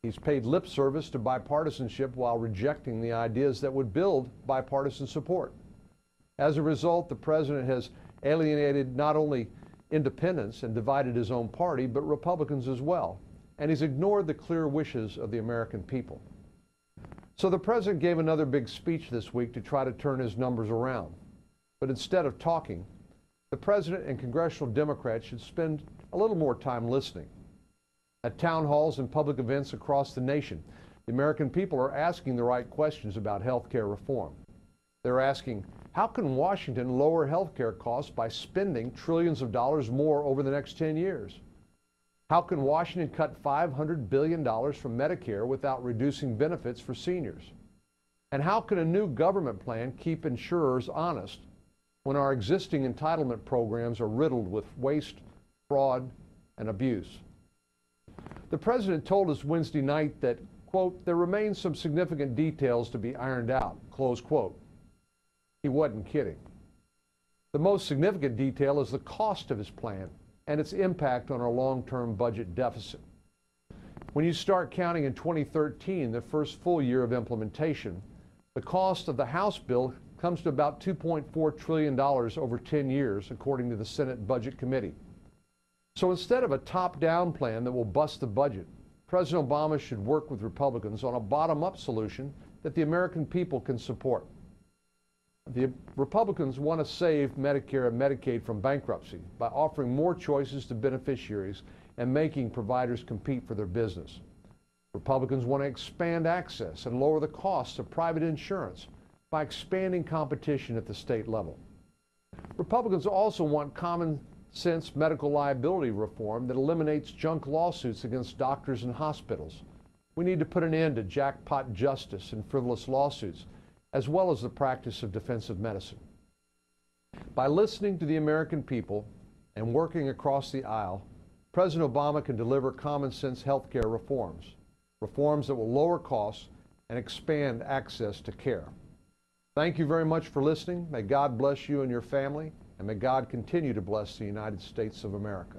He's paid lip service to bipartisanship while rejecting the ideas that would build bipartisan support. As a result, the president has alienated not only independents and divided his own party, but Republicans as well. And he's ignored the clear wishes of the American people. So the president gave another big speech this week to try to turn his numbers around. But instead of talking, the president and congressional Democrats should spend a little more time listening. At town halls and public events across the nation, the American people are asking the right questions about health care reform. They're asking, how can Washington lower health care costs by spending trillions of dollars more over the next 10 years? How can Washington cut $500 billion from Medicare without reducing benefits for seniors? And how can a new government plan keep insurers honest when our existing entitlement programs are riddled with waste, fraud, and abuse? The president told us Wednesday night that, quote, there remains some significant details to be ironed out, close quote. He wasn't kidding. The most significant detail is the cost of his plan and its impact on our long-term budget deficit. When you start counting in 2013, the first full year of implementation, the cost of the House bill comes to about $2.4 trillion over 10 years, according to the Senate Budget Committee. So instead of a top-down plan that will bust the budget, President Obama should work with Republicans on a bottom-up solution that the American people can support. The Republicans want to save Medicare and Medicaid from bankruptcy by offering more choices to beneficiaries and making providers compete for their business. Republicans want to expand access and lower the costs of private insurance by expanding competition at the state level. Republicans also want common sense medical liability reform that eliminates junk lawsuits against doctors and hospitals. We need to put an end to jackpot justice and frivolous lawsuits, as well as the practice of defensive medicine. By listening to the American people and working across the aisle, President Obama can deliver common sense health care reforms that will lower costs and expand access to care. Thank you very much for listening. May God bless you and your family, and may God continue to bless the United States of America.